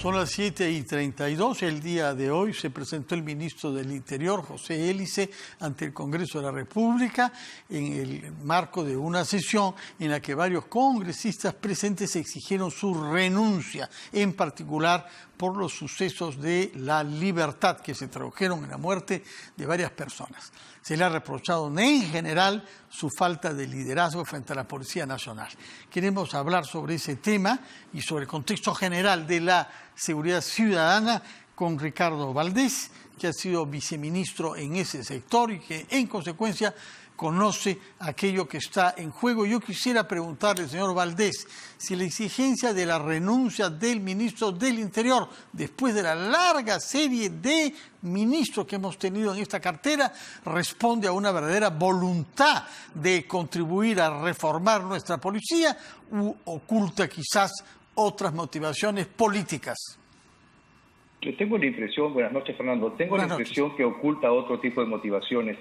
Son las 7:32. El día de hoy se presentó el ministro del Interior, José Élice, ante el Congreso de la República en el marco de una sesión en la que varios congresistas presentes exigieron su renuncia, en particular por los sucesos de La Libertad que se tradujeron en la muerte de varias personas. Se le ha reprochado en general su falta de liderazgo frente a la Policía Nacional. Queremos hablar sobre ese tema y sobre el contexto general de la seguridad ciudadana con Ricardo Valdés, que ha sido viceministro en ese sector y que en consecuencia conoce aquello que está en juego. Yo quisiera preguntarle, señor Valdés, si la exigencia de la renuncia del ministro del Interior, después de la larga serie de ministros que hemos tenido en esta cartera, responde a una verdadera voluntad de contribuir a reformar nuestra policía u oculta quizás otras motivaciones políticas. Yo tengo la impresión, buenas noches Fernando, tengo la impresión que oculta otro tipo de motivaciones.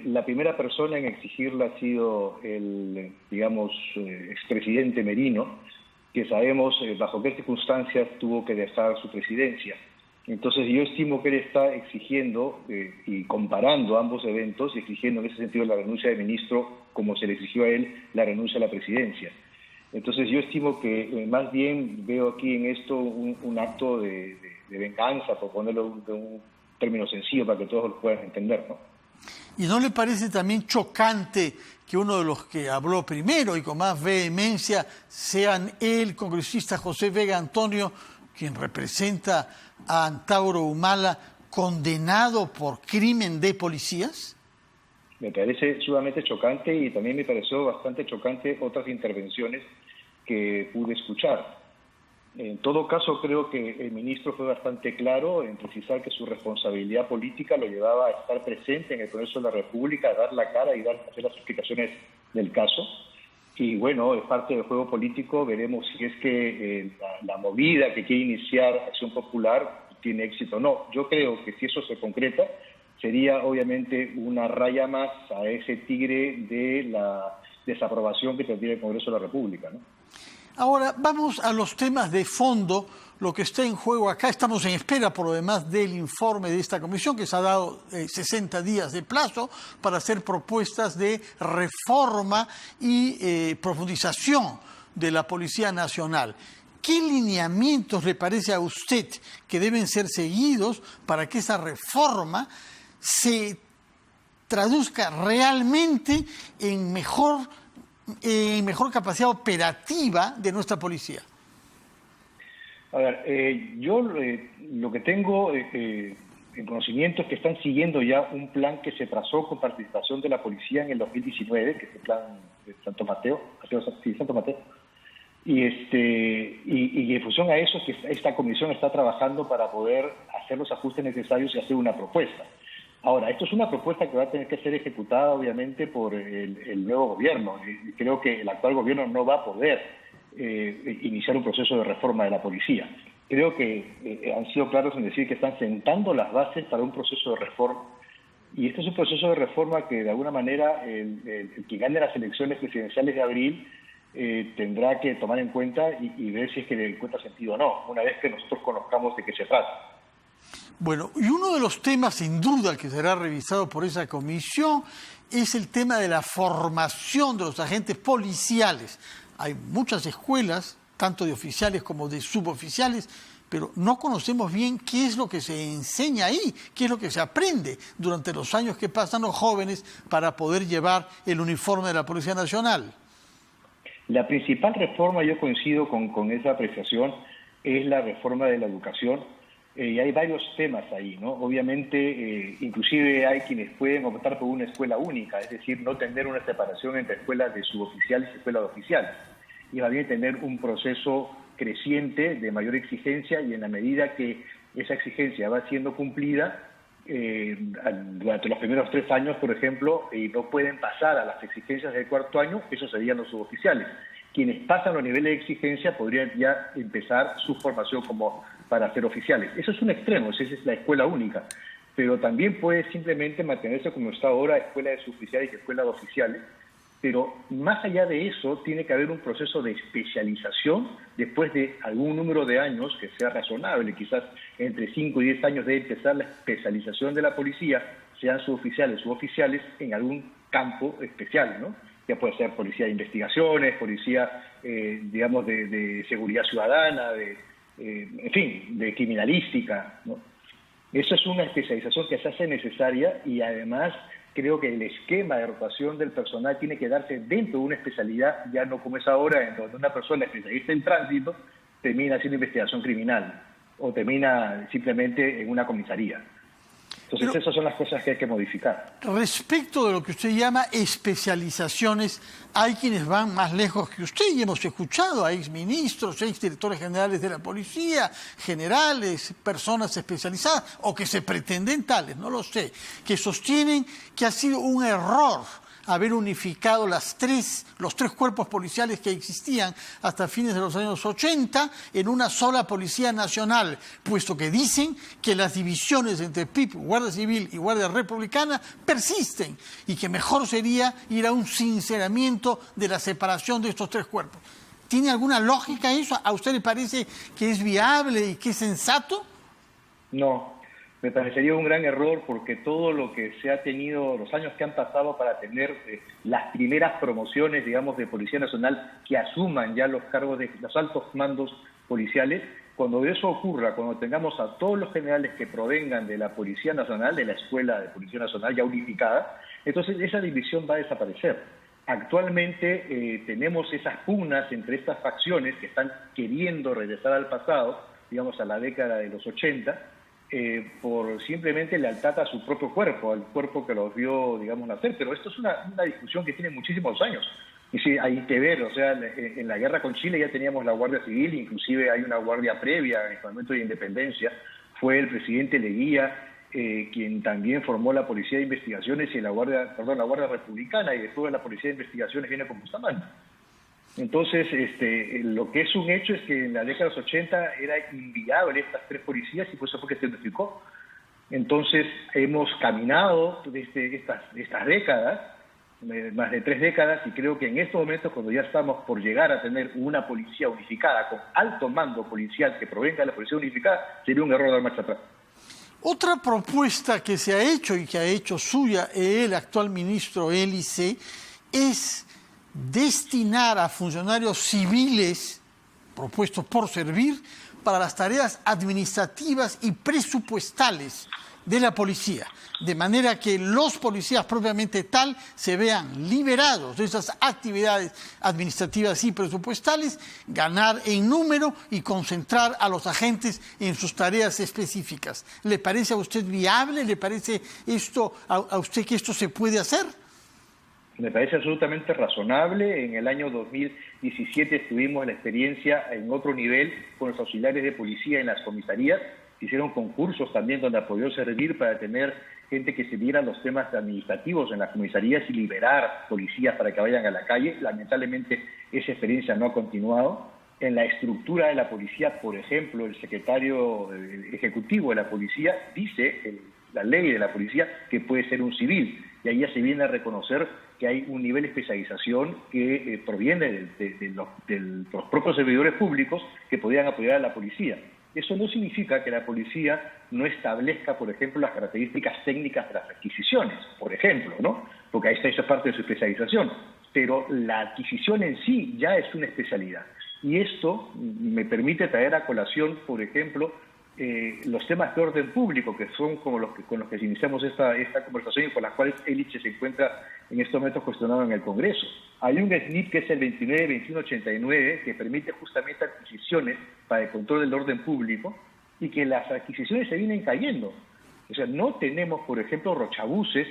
La primera persona en exigirla ha sido el, digamos, expresidente Merino, que sabemos bajo qué circunstancias tuvo que dejar su presidencia. Entonces yo estimo que él está exigiendo y comparando ambos eventos, exigiendo en ese sentido la renuncia del ministro, como se le exigió a él la renuncia a la presidencia. Entonces yo estimo que más bien veo aquí en esto un acto de venganza, por ponerlo de un término sencillo para que todos lo puedan entender, ¿no? ¿Y no le parece también chocante que uno de los que habló primero y con más vehemencia sean el congresista José Vega Antonio, quien representa a Antauro Humala, condenado por crimen de policías? Me parece sumamente chocante y también me pareció bastante chocante otras intervenciones que pude escuchar. En todo caso, creo que el ministro fue bastante claro en precisar que su responsabilidad política lo llevaba a estar presente en el Congreso de la República, a dar la cara y hacer las explicaciones del caso. Y bueno, es parte del juego político, veremos si es que la movida que quiere iniciar Acción Popular tiene éxito o no. Yo creo que si eso se concreta, sería obviamente una raya más a ese tigre de la desaprobación que tendría el Congreso de la República, ¿no? Ahora, vamos a los temas de fondo. Lo que está en juego acá, estamos en espera por lo demás del informe de esta comisión que se ha dado 60 días de plazo para hacer propuestas de reforma y profundización de la Policía Nacional. ¿Qué lineamientos le parece a usted que deben ser seguidos para que esa reforma se traduzca realmente en mejor capacidad operativa de nuestra policía? A ver, yo lo que tengo en conocimiento es que están siguiendo ya un plan que se trazó con participación de la policía en el 2019, que es el plan de Santo Mateo, y en función a eso que esta comisión está trabajando para poder hacer los ajustes necesarios y hacer una propuesta. Ahora, esto es una propuesta que va a tener que ser ejecutada obviamente por el nuevo gobierno. Creo que el actual gobierno no va a poder iniciar un proceso de reforma de la policía. Creo que han sido claros en decir que están sentando las bases para un proceso de reforma. Y este es un proceso de reforma que de alguna manera el que gane las elecciones presidenciales de abril tendrá que tomar en cuenta y ver si es que le encuentra sentido o no, una vez que nosotros conozcamos de qué se trata. Bueno, y uno de los temas sin duda que será revisado por esa comisión es el tema de la formación de los agentes policiales. Hay muchas escuelas, tanto de oficiales como de suboficiales, pero no conocemos bien qué es lo que se enseña ahí, qué es lo que se aprende durante los años que pasan los jóvenes para poder llevar el uniforme de la Policía Nacional. La principal reforma, yo coincido con esa apreciación, es la reforma de la educación. Y hay varios temas ahí, ¿no? Obviamente, inclusive hay quienes pueden optar por una escuela única, es decir, no tener una separación entre escuelas de suboficiales y escuelas de oficiales. Y va bien tener un proceso creciente de mayor exigencia y en la medida que esa exigencia va siendo cumplida, durante los primeros 3 años, por ejemplo, y no pueden pasar a las exigencias del 4º año, esos serían los suboficiales. Quienes pasan los niveles de exigencia podrían ya empezar su formación como para ser oficiales. Eso es un extremo, esa es la escuela única. Pero también puede simplemente mantenerse como está ahora, escuela de suboficiales y escuela de oficiales, pero más allá de eso tiene que haber un proceso de especialización después de algún número de años que sea razonable, quizás entre 5 y 10 años de empezar la especialización de la policía, sean suboficiales o suboficiales, en algún campo especial, ¿no? Ya puede ser policía de investigaciones, policía, digamos, de seguridad ciudadana, en fin, de criminalística, ¿no? Eso es una especialización que se hace necesaria y además creo que el esquema de rotación del personal tiene que darse dentro de una especialidad, ya no como es ahora, en donde una persona especialista en tránsito termina haciendo investigación criminal o termina simplemente en una comisaría. Entonces, pero esas son las cosas que hay que modificar. Respecto de lo que usted llama especializaciones, hay quienes van más lejos que usted y hemos escuchado a exministros, exdirectores generales de la policía, generales, personas especializadas o que se pretenden tales, no lo sé, que sostienen que ha sido un error haber unificado los tres cuerpos policiales que existían hasta fines de los años 80 en una sola Policía Nacional, puesto que dicen que las divisiones entre PIP, Guardia Civil y Guardia Republicana persisten y que mejor sería ir a un sinceramiento de la separación de estos tres cuerpos. ¿Tiene alguna lógica eso? ¿A usted le parece que es viable y que es sensato? No. Me parecería un gran error porque todo lo que se ha tenido, los años que han pasado para tener las primeras promociones, digamos, de Policía Nacional que asuman ya los cargos de los altos mandos policiales, cuando eso ocurra, cuando tengamos a todos los generales que provengan de la Policía Nacional, de la Escuela de Policía Nacional ya unificada, entonces esa división va a desaparecer. Actualmente tenemos esas pugnas entre estas facciones que están queriendo regresar al pasado, digamos a la década de los 80, por simplemente lealtad a su propio cuerpo, al cuerpo que los vio, digamos, nacer. Pero esto es una discusión que tiene muchísimos años. Y sí, hay que ver, o sea, en la guerra con Chile ya teníamos la Guardia Civil, inclusive hay una guardia previa en el momento de independencia. Fue el presidente Leguía quien también formó la Policía de Investigaciones y la Guardia Republicana, y después la Policía de Investigaciones viene con Bustamante. Entonces, lo que es un hecho es que en la década de los 80 era inviable estas tres policías y por eso fue que se unificó. Entonces, hemos caminado desde estas décadas, más de 3 décadas, y creo que en estos momentos, cuando ya estamos por llegar a tener una policía unificada con alto mando policial que provenga de la policía unificada, sería un error dar marcha atrás. Otra propuesta que se ha hecho y que ha hecho suya el actual ministro Hélice es destinar a funcionarios civiles propuestos por servir para las tareas administrativas y presupuestales de la policía, de manera que los policías propiamente tal se vean liberados de esas actividades administrativas y presupuestales, ganar en número y concentrar a los agentes en sus tareas específicas. ¿Le parece a usted viable? ¿Le parece esto a usted que esto se puede hacer? Me parece absolutamente razonable. En el año 2017 tuvimos la experiencia en otro nivel con los auxiliares de policía en las comisarías. Hicieron concursos también donde apoyó servir para tener gente que se viera los temas administrativos en las comisarías y liberar policías para que vayan a la calle. Lamentablemente esa experiencia no ha continuado. En la estructura de la policía, por ejemplo, el secretario ejecutivo de la policía dice, la ley de la policía, que puede ser un civil. Y ahí ya se viene a reconocer que hay un nivel de especialización que proviene de los propios servidores públicos que podrían apoyar a la policía. Eso no significa que la policía no establezca, por ejemplo, las características técnicas de las adquisiciones, por ejemplo, ¿no? Porque ahí está esa parte de su especialización. Pero la adquisición en sí ya es una especialidad. Y esto me permite traer a colación, por ejemplo, los temas de orden público, que son como con los que iniciamos esta conversación y con las cuales Hélice se encuentra en estos momentos cuestionado en el Congreso. Hay un SNIP que es el 29-2189 que permite justamente adquisiciones para el control del orden público y que las adquisiciones se vienen cayendo. O sea, no tenemos, por ejemplo, rochabuses,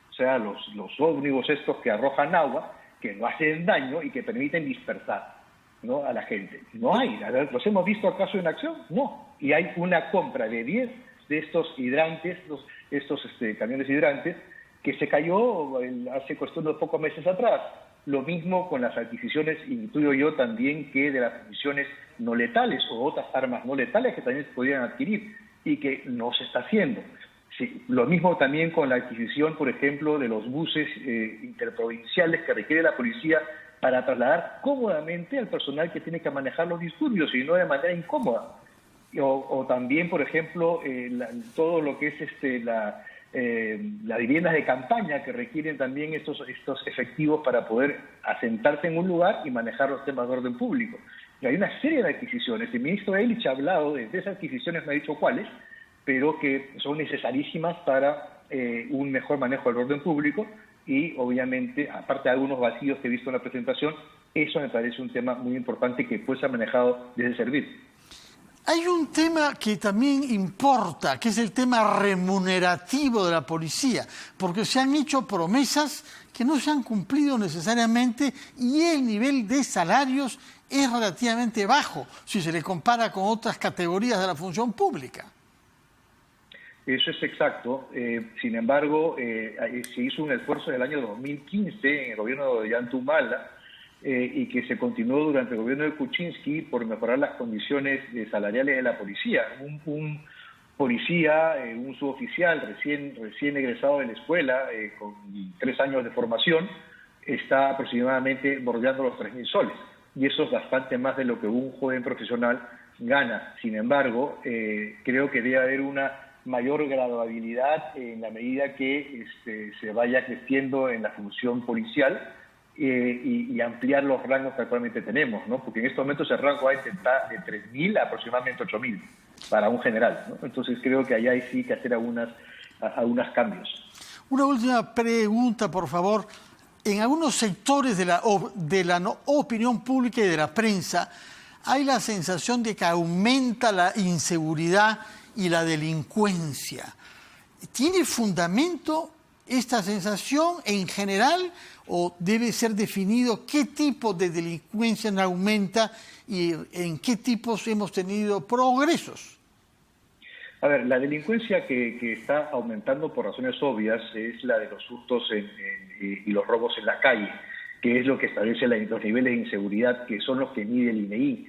o sea, los ómnibus estos que arrojan agua, que no hacen daño y que permiten dispersar, ¿no?, a la gente. No hay. ¿Los hemos visto acaso en acción? No. Y hay una compra de 10 de estos hidrantes, estos camiones hidrantes, que se cayó hace cuestión de pocos meses atrás. Lo mismo con las adquisiciones, intuyo yo también que de las adquisiciones no letales o otras armas no letales que también se podrían adquirir y que no se está haciendo. Sí, lo mismo también con la adquisición, por ejemplo, de los buses interprovinciales que requiere la policía para trasladar cómodamente al personal que tiene que manejar los disturbios y no de manera incómoda. O también, por ejemplo, todo lo que es las viviendas de campaña que requieren también estos efectivos para poder asentarse en un lugar y manejar los temas de orden público. Y hay una serie de adquisiciones. El ministro Ehrlich ha hablado de esas adquisiciones, no ha dicho cuáles, pero que son necesarísimas para un mejor manejo del orden público y, obviamente, aparte de algunos vacíos que he visto en la presentación, eso me parece un tema muy importante que puede ser manejado desde el servicio. Hay un tema que también importa, que es el tema remunerativo de la policía, porque se han hecho promesas que no se han cumplido necesariamente y el nivel de salarios es relativamente bajo si se le compara con otras categorías de la función pública. Eso es exacto. Sin embargo, se hizo un esfuerzo en el año 2015 en el gobierno de Ollanta Humala y que se continuó durante el gobierno de Kuczynski por mejorar las condiciones salariales de la policía. Un policía, un suboficial recién egresado de la escuela, con 3 años de formación, está aproximadamente bordeando los 3.000 soles. Y eso es bastante más de lo que un joven profesional gana. Sin embargo, creo que debe haber una mayor graduabilidad en la medida que se vaya creciendo en la función policial y ampliar los rangos que actualmente tenemos, ¿no? Porque en estos momentos el rango va a intentar de 3.000 a aproximadamente 8.000 para un general, ¿no? Entonces creo que allá hay sí que hacer algunos cambios. Una última pregunta, por favor. En algunos sectores de la opinión pública y de la prensa hay la sensación de que aumenta la inseguridad y la delincuencia. ¿Tiene fundamento esta sensación en general o debe ser definido qué tipo de delincuencia aumenta y en qué tipos hemos tenido progresos? A ver, la delincuencia que está aumentando por razones obvias es la de los hurtos y los robos en la calle, que es lo que establece los niveles de inseguridad, que son los que mide el INEI.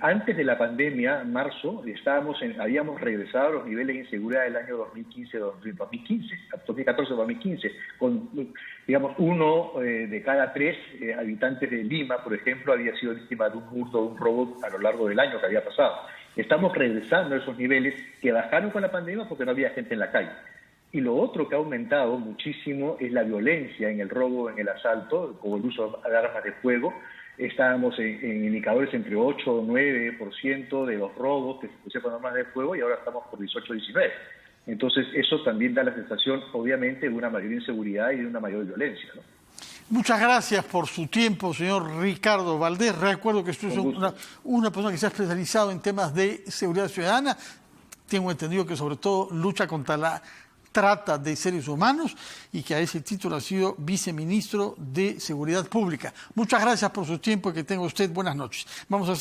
Antes de la pandemia, en marzo, habíamos regresado a los niveles de inseguridad del año 2014-2015, con, digamos, 1 de cada 3 habitantes de Lima, por ejemplo, había sido víctima de un hurto o un robo a lo largo del año que había pasado. Estamos regresando a esos niveles que bajaron con la pandemia porque no había gente en la calle. Y lo otro que ha aumentado muchísimo es la violencia en el robo, en el asalto, o el uso de armas de fuego. Estábamos en indicadores entre 8 o 9% de los robos que se pusieron con armas de fuego y ahora estamos por 18 o 19. Entonces eso también da la sensación, obviamente, de una mayor inseguridad y de una mayor violencia, ¿no? Muchas gracias por su tiempo, señor Ricardo Valdés. Recuerdo que usted es una persona que se ha especializado en temas de seguridad ciudadana. Tengo entendido que sobre todo lucha contra la trata de seres humanos y que a ese título ha sido viceministro de Seguridad Pública. Muchas gracias por su tiempo y que tenga usted buenas noches. Vamos a hacer